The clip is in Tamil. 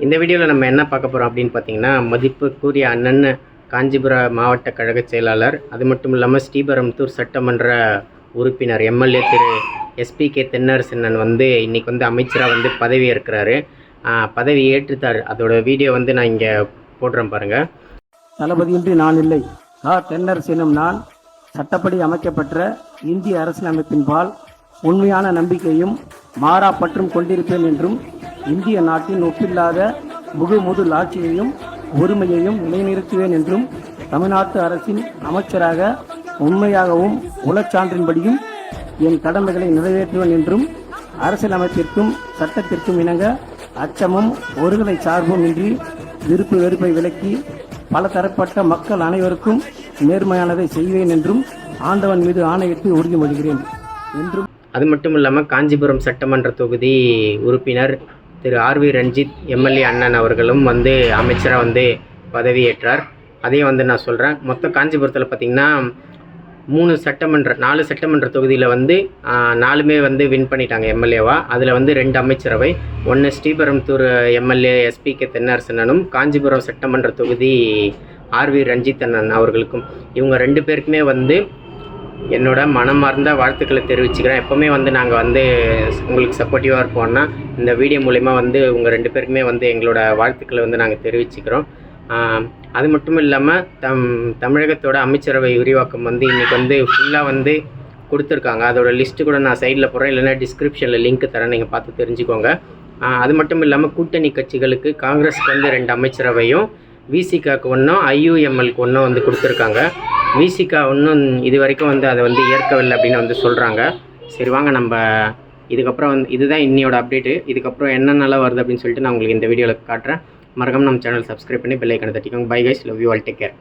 இந்த வீடியோவில் நம்ம என்ன பார்க்க போகிறோம் அப்படின்னு பார்த்தீங்கன்னா, மதிப்புக்குரிய அண்ணன் காஞ்சிபுரம் மாவட்ட கழக செயலாளர், அது மட்டும் இல்லாமல் ஸ்ரீபெரும்புதூர் சட்டமன்ற உறுப்பினர் எம்எல்ஏ திரு எஸ்பிகே தென்னரசன் வந்து இன்றைக்கி வந்து அமைச்சராக பதவி ஏற்கிறாரு. பதவி ஏற்றுத்தார். அதோட வீடியோ நான் இங்கே போடுறேன் பாருங்கள். தளபதியின்றி நான் இல்லை. தென்னரசனும் நான் சட்டப்படி அமைக்கப்பட்ட இந்திய அரசியலமைப்பின்பால் உண்மையான நம்பிக்கையும் மாறா பற்றும் கொண்டிருப்பேன் என்றும் இந்திய நாட்டின் ஒப்பில்லாத முழுமுதல் ஆட்சியையும் ஒருமையையும் நிலைநிறுத்துவேன் என்றும் தமிழ்நாட்டு அரசின் அமைச்சராக உண்மையாகவும் உளச்சான்றின்படியும் என் கடமைகளை நிறைவேற்றுவேன் என்றும் அரசியலமைப்பிற்கும் சட்டத்திற்கும் இணங்க அச்சமும் ஒருதலை சார்பும் இன்றி விருப்பு வெறுப்பை விலக்கி பல தரப்பட்ட மக்கள் அனைவருக்கும் நேர்மையானதை செய்வேன் என்றும் ஆண்டவன் மீது ஆணையிட்டு உறுதிமொழிகிறேன் என்றும். அது மட்டும் இல்லாமல் காஞ்சிபுரம் சட்டமன்ற தொகுதி உறுப்பினர் திரு ஆர்வி ரஞ்சித் எம்எல்ஏ அண்ணன் அவர்களும் அமைச்சராக பதவியேற்றார். அதையும் நான் சொல்கிறேன். மொத்தம் காஞ்சிபுரத்தில் பார்த்திங்கன்னா 4 சட்டமன்ற தொகுதியில் 4மே வின் பண்ணிட்டாங்க எம்எல்ஏவா. அதில் 2 அமைச்சரவை, ஒன்று ஸ்ரீபெரும்புதூர் எம்எல்ஏ எஸ்பிகே தென்னரசனும் காஞ்சிபுரம் சட்டமன்ற தொகுதி ஆர்வி ரஞ்சித் அண்ணன் அவர்களுக்கும். இவங்க 2 பேருக்குமே என்னோட மனமார்ந்த வாழ்த்துக்களை தெரிவிச்சுக்கிறேன். எப்போவுமே நாங்கள் உங்களுக்கு சப்போர்ட்டிவாக இருப்போம்னா இந்த வீடியோ மூலிமா உங்கள் 2 பேருக்குமே எங்களோட வாழ்த்துக்களை நாங்கள் தெரிவிச்சுக்கிறோம். அது மட்டும் இல்லாமல் தமிழகத்தோட அமைச்சரவை விரிவாக்கம் இன்றைக்கி ஃபுல்லாக கொடுத்துருக்காங்க. அதோட லிஸ்ட்டு கூட நான் சைடில் போடுறேன், இல்லைனா டிஸ்கிரிப்ஷனில் லிங்க் தரேன், நீங்கள் பார்த்து தெரிஞ்சுக்கோங்க. அது மட்டும் இல்லாமல் கூட்டணி கட்சிகளுக்கு காங்கிரஸுக்கு 2 அமைச்சரவையும், விசிகாவுக்கு 1, ஐயுஎம்எல்க்கு 1 கொடுத்துருக்காங்க. விசிகா இன்னும் இது வரைக்கும் அதை ஏற்கவில்லை அப்படின்னு சொல்கிறாங்க. சரி வாங்க, நம்ம இதுக்கப்புறம் இதுதான் இன்னையோட அப்டேட்டு. இதுக்கப்புறம் என்னென்னலாம் வருது அப்படின்னு சொல்லிட்டு நான் உங்களுக்கு இந்த வீடியோவில் காட்டுறேன். மறக்காம நம்ம சேனல் சப்ஸ்கிரைப் பண்ணி பெல் ஐக்கானை தட்டிக்கோங்க. Bye guys, love you all, take care.